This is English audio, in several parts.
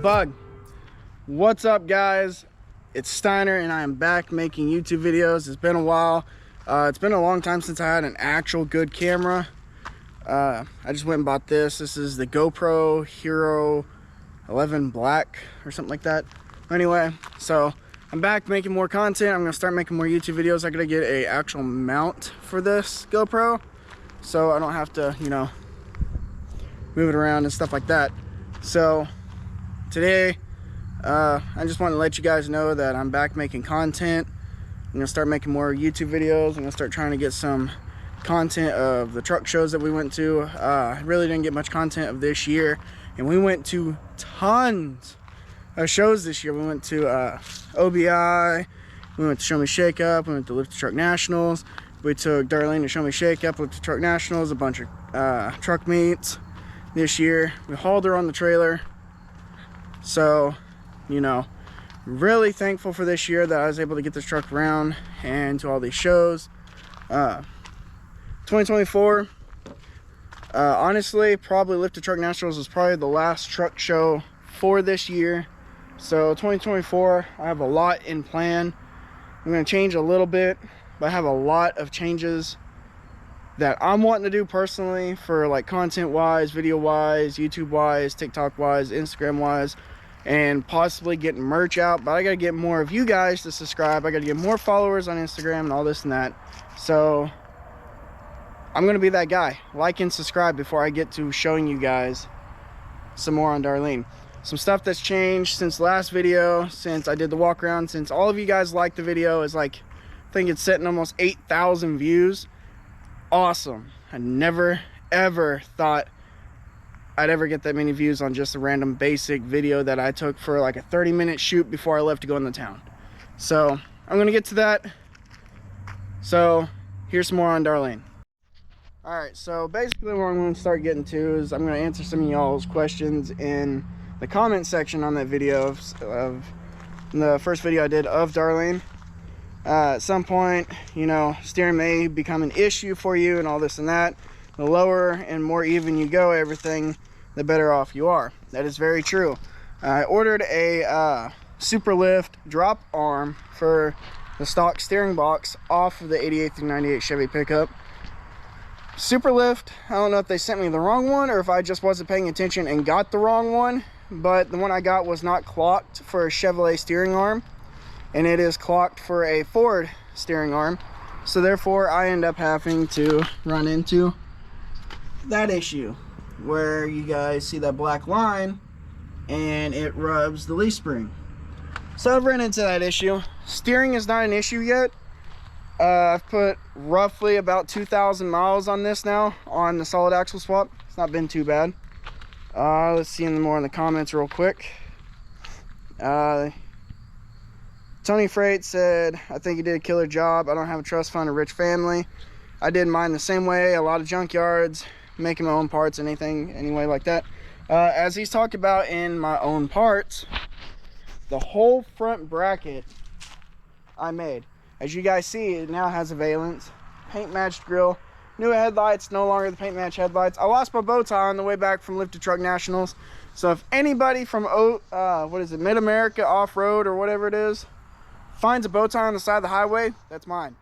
bug. What's up, guys? It's Steiner and I am back making YouTube videos. It's been a while. It's been a long time since I had an actual good camera. I just went and bought this. This is the GoPro Hero 11 Black or something like that. Anyway, so I'm back making more content. I'm gonna start making more YouTube videos. I gotta get a actual mount for this GoPro, so I don't have to, you know, move it around and stuff like that. So today, I just want to let you guys know that I'm back making content. I'm gonna start making more YouTube videos. I'm gonna start trying to get some content of the truck shows that we went to. I really didn't get much content of this year, and we went to tons of shows this year. We went to OBI, we went to Show Me Shake Up, we went to Lift the Truck Nationals, we took Darlene to Show Me Shake Up, Lift the Truck Nationals, a bunch of truck meets this year. We hauled her on the trailer. So, you know, really thankful for this year that I was able to get this truck around and to all these shows. 2024, honestly, probably Lift the Truck Nationals was probably the last truck show for this year. So 2024, I have a lot in plan. I'm going to change a little bit, but I have a lot of changes that I'm wanting to do personally for like content wise, video wise, YouTube wise, TikTok wise, Instagram wise, and possibly getting merch out. But I got to get more of you guys to subscribe. I got to get more followers on Instagram and all this and that. So I'm going to be that guy. Like and subscribe before I get to showing you guys some more on Darlene. Some stuff that's changed since the last video, since I did the walk around, since all of you guys liked the video. Is like, I think it's sitting almost 8,000 views. Awesome. I never ever thought I'd ever get that many views on just a random basic video that I took for like a 30-minute shoot before I left to go into town. So I'm gonna get to that. So here's some more on Darlene. Alright, so basically what I'm going to start getting to is I'm going to answer some of y'all's questions in the comment section on that video of the first video I did of Darlene. At some point, you know, steering may become an issue for you and all this and that. The lower and more even you go everything, the better off you are. That is very true. I ordered a super lift drop arm for the stock steering box off of the 88 through 98 Chevy pickup. Super lift, I don't know if they sent me the wrong one or if I just wasn't paying attention and got the wrong one, but the one I got was not clocked for a Chevrolet steering arm, and it is clocked for a Ford steering arm. So therefore I end up having to run into that issue where you guys see that black line and it rubs the leaf spring. So I've run into that issue. Steering is not an issue yet. I've put roughly about 2,000 miles on this now on the solid axle swap. It's not been too bad. Let's see more in the comments real quick. Tony Freight said, I think you did a killer job. I don't have a trust fund or rich family. I did mine the same way. A lot of junkyards, making my own parts, anything, anyway like that. As he's talked about in my own parts, the whole front bracket I made. As you guys see, it now has a valence, paint matched grille, new headlights, no longer the paint match headlights. I lost my bow tie on the way back from Lift the Truck Nationals. So if anybody from Mid-America Off-Road or whatever it is finds a bow tie on the side of the highway, that's mine.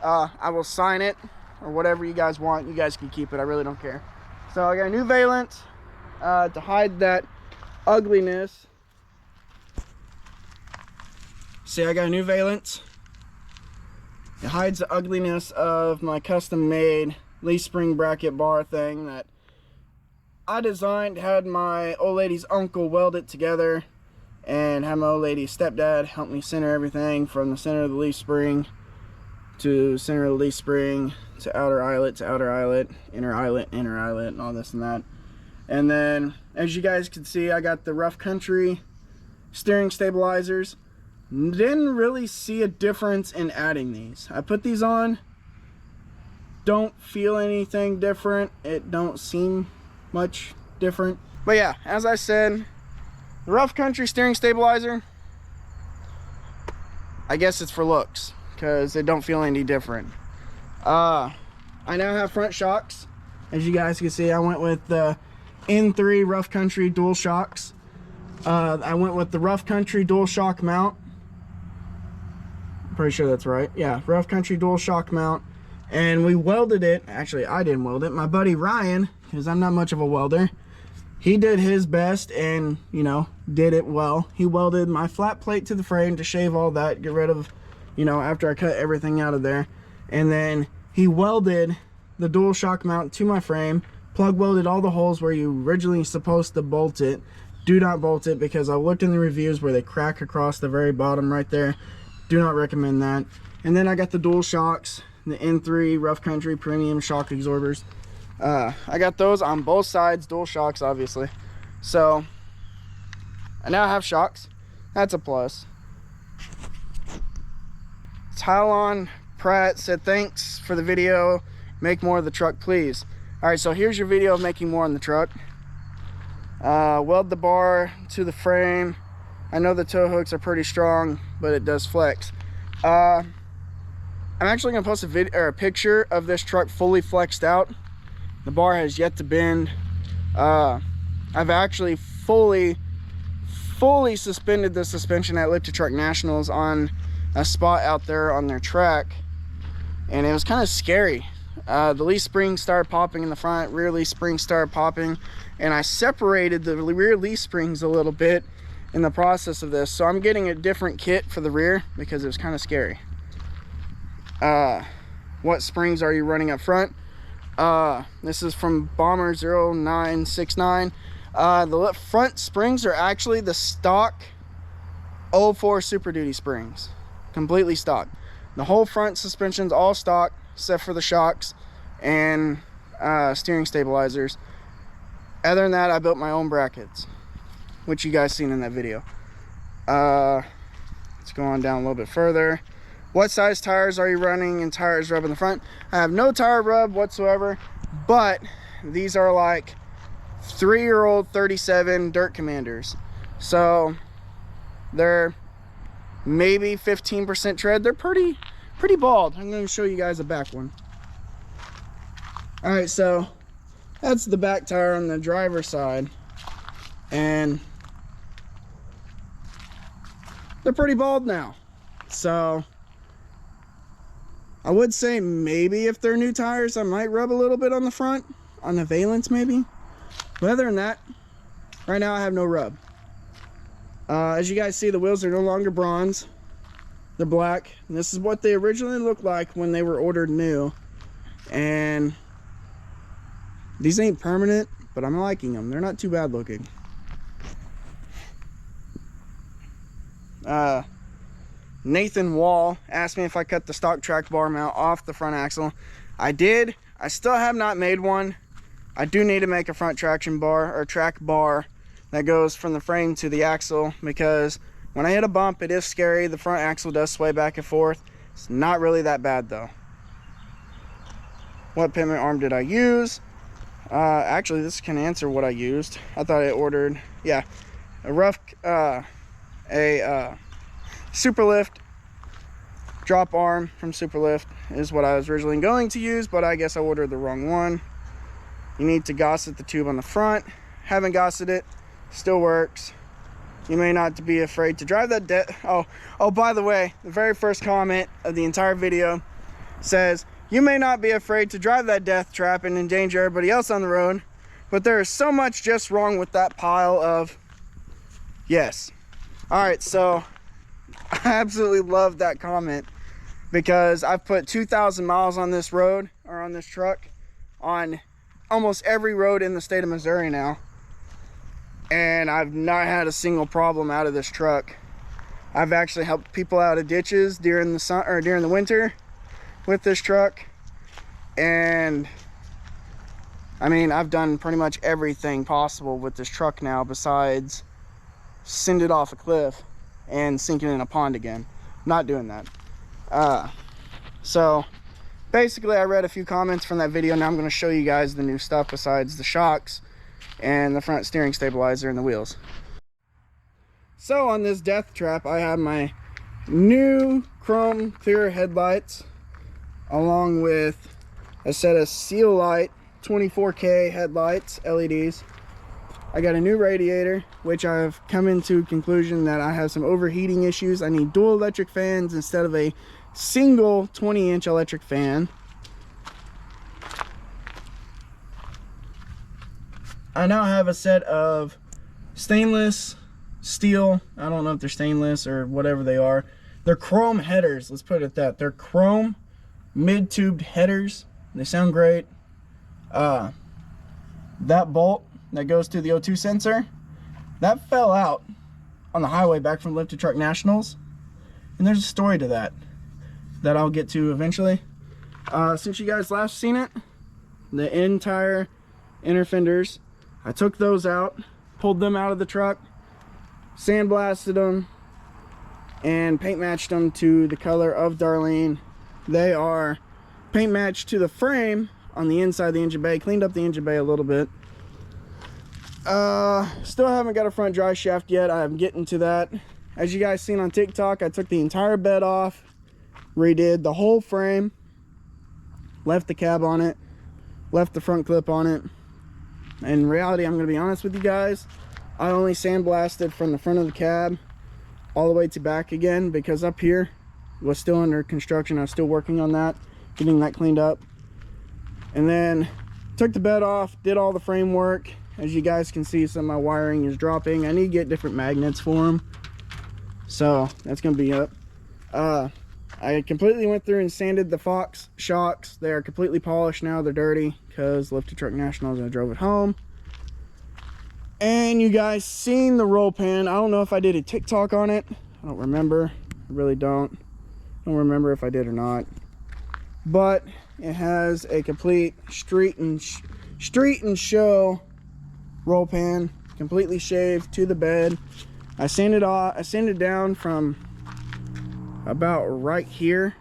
I will sign it or whatever you guys want. You guys can keep it. I really don't care. So I got a new valence to hide that ugliness. See, I got a new valence. It hides the ugliness of my custom made leaf spring bracket bar thing that I designed, had my old lady's uncle weld it together, and had my old lady's stepdad help me center everything from the center of the leaf spring to center of the leaf spring to outer eyelet, inner eyelet, and all this and that. And then, as you guys can see, I got the Rough Country steering stabilizers. Didn't really see a difference in adding these. I put these on, don't feel anything different. It don't seem much different. But yeah, as I said, the Rough Country steering stabilizer, I guess it's for looks because it don't feel any different. I now have front shocks. As you guys can see, I went with the N3 Rough Country dual shocks. I went with the Rough Country dual shock mount. Pretty sure that's right. Yeah, Rough Country dual shock mount. And we welded it. Actually, I didn't weld it. My buddy Ryan, because I'm not much of a welder, he did his best and, you know, did it well. He welded my flat plate to the frame to shave all that, get rid of, you know, after I cut everything out of there. And then he welded the dual shock mount to my frame, plug welded all the holes where you originally supposed to bolt it. Do not bolt it, because I looked in the reviews where they crack across the very bottom right there. Do not recommend that. And then I got the dual shocks, the N3 Rough Country premium shock absorbers. I got those on both sides, dual shocks obviously. So I now have shocks. That's a plus. Tylon Pratt said, thanks for the video, make more of the truck please. All right, so here's your video of making more on the truck. Weld the bar to the frame. I know the tow hooks are pretty strong, but it does flex. I'm actually gonna post a video or a picture of this truck fully flexed out. The bar has yet to bend. I've actually fully suspended the suspension at Lifted Truck Nationals on a spot out there on their track, and it was kind of scary. The leaf springs started popping in the front, rear leaf springs started popping, and I separated the rear leaf springs a little bit in the process of this, so I'm getting a different kit for the rear because it was kind of scary. What springs are you running up front? This is from Bomber 0969. The front springs are actually the stock 04 Super Duty springs, completely stock. The whole front suspension's all stock except for the shocks and steering stabilizers. Other than that, I built my own brackets, which you guys seen in that video. Let's go on down a little bit further. What size tires are you running and tires rub in the front? I have no tire rub whatsoever, but these are like 3-year-old 37 Dirt Commanders. So they're maybe 15% tread. They're pretty bald. I'm going to show you guys a back one. All right, so that's the back tire on the driver's side, and they're pretty bald now. So I would say maybe if they're new tires, I might rub a little bit on the front, on the valence maybe. But other than that, right now I have no rub. As you guys see, the wheels are no longer bronze. They're black. And this is what they originally looked like when they were ordered new. And these ain't permanent, but I'm liking them. They're not too bad looking. Nathan Wall asked me if I cut the stock track bar mount off the front axle. I did. I still have not made one. I do need to make a front traction bar or track bar that goes from the frame to the axle, because when I hit a bump, it is scary. The front axle does sway back and forth. It's not really that bad though. What pivot arm did I use? Actually, this can answer what I used. I thought I ordered, yeah, a Superlift drop arm from Superlift is what I was originally going to use, but I guess I ordered the wrong one. You need to gosset the tube on the front. Haven't gosseted it, still works. You may not be afraid to drive that oh, by the way, the very first comment of the entire video says, you may not be afraid to drive that death trap and endanger everybody else on the road, but there is so much just wrong with that pile of yes. All right, so I absolutely love that comment, because I've put 2,000 miles on this road, or on this truck, on almost every road in the state of Missouri now, and I've not had a single problem out of this truck. I've actually helped people out of ditches during the sun or during the winter with this truck, and I mean, I've done pretty much everything possible with this truck now besides send it off a cliff and sink it in a pond again. Not doing that. So basically, I read a few comments from that video. Now I'm going to show you guys the new stuff besides the shocks and the front steering stabilizer and the wheels. So on this death trap, I have my new chrome clear headlights along with a set of Seal Light 24K headlights, LEDs. I got a new radiator, which I've come into conclusion that I have some overheating issues. I need dual electric fans instead of a single 20-inch electric fan. I now have a set of stainless steel, I don't know if they're stainless or whatever they are. They're chrome headers, let's put it at that. They're chrome mid-tubed headers. They sound great. That bolt that goes to the O2 sensor, that fell out on the highway back from Lifted Truck Nationals. And there's a story to that I'll get to eventually. Since you guys last seen it, the entire inner fenders, I took those out, pulled them out of the truck, sandblasted them, and paint matched them to the color of Darlene. They are paint matched to the frame on the inside of the engine bay. Cleaned up the engine bay a little bit. Still haven't got a front dry shaft yet. I'm getting to that. As you guys seen on TikTok, I took the entire bed off, redid the whole frame, left the cab on it, left the front clip on it. In reality, I'm going to be honest with you guys, I only sandblasted from the front of the cab all the way to back again, because up here was still under construction. I was still working on that, getting that cleaned up. And then took the bed off, did all the framework. As you guys can see, some of my wiring is dropping. I need to get different magnets for them, so that's going to be up. I completely went through and sanded the Fox shocks. They are completely polished now. They're dirty because Lifted Truck Nationals, I drove it home. And you guys seen the roll pan. I don't know if I did a TikTok on it. I don't remember. I really don't remember if I did or not. But it has a complete street and show roll pan, completely shaved to the bed. I sanded down from about right here.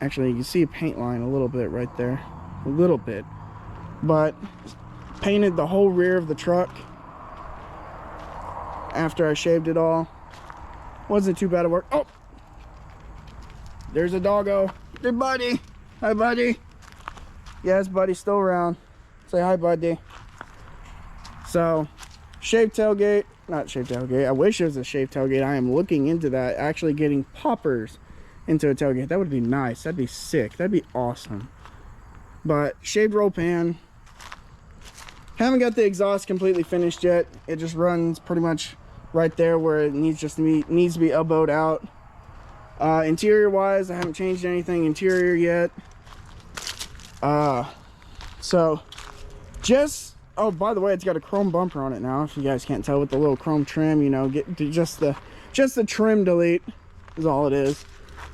Actually, you can see a paint line a little bit right there, a little bit, but painted the whole rear of the truck after I shaved it all. Wasn't too bad of work. Oh, there's a doggo. Hey, buddy. Hi, buddy. Yes, buddy's still around. Say hi, buddy. So, shaved tailgate. Not shaved tailgate. I wish it was a shaved tailgate. I am looking into that. Actually getting poppers into a tailgate. That would be nice. That'd be sick. That'd be awesome. But, shaved roll pan. Haven't got the exhaust completely finished yet. It just runs pretty much right there where it needs to be elbowed out. Interior wise, I haven't changed anything interior yet. So just, oh, by the way, it's got a chrome bumper on it now, if you guys can't tell, with the little chrome trim, you know, get just the trim delete is all it is.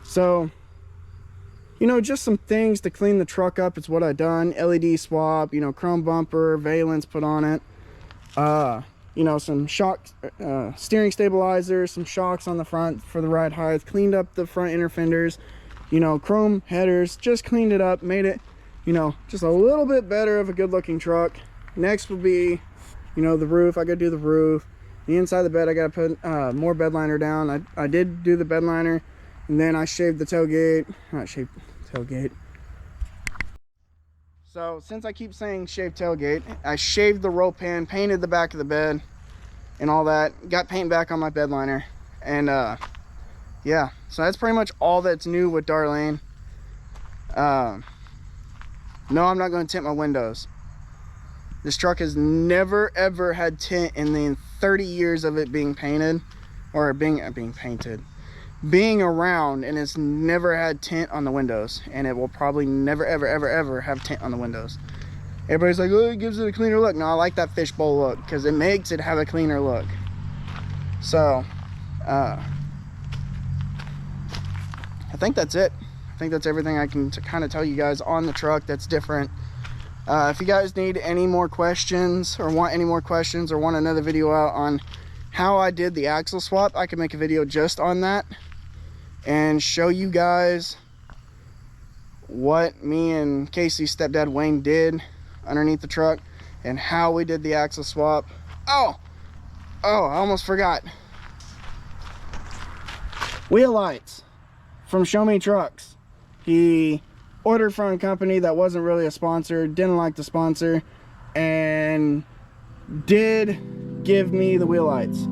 So, you know, just some things to clean the truck up. It's what I done. LED swap, you know, chrome bumper, valence put on it. You know, some shock, steering stabilizers, some shocks on the front for the ride height. Cleaned up the front inner fenders, you know, chrome headers. Just cleaned it up, made it, you know, just a little bit better of a good looking truck. Next will be, you know, the roof. I gotta do the roof. The inside of the bed, I gotta put more bed liner down. I did do the bed liner, and then I shaved the tailgate. Not shaved tailgate. So since I keep saying shaved tailgate, I shaved the roll pan, painted the back of the bed and all that. Got paint back on my bed liner. And yeah, so that's pretty much all that's new with Darlene. No, I'm not going to tint my windows. This truck has never ever had tint in the 30 years of it being painted, or being around, and it's never had tint on the windows, and it will probably never ever have tint on the windows. Everybody's like, oh, it gives it a cleaner look. No, I like that fishbowl look because it makes it have a cleaner look. So I think that's it. I think that's everything I can kind of tell you guys on the truck that's different. If you guys need any more questions, or want any more questions, or want another video out on how I did the axle swap, I can make a video just on that and show you guys what me and Casey's stepdad Wayne did underneath the truck and how we did the axle swap. Oh, I almost forgot. Wheel lights from Show Me Trucks. He ordered from a company that wasn't really a sponsor, didn't like the sponsor, and did give me the wheel lights.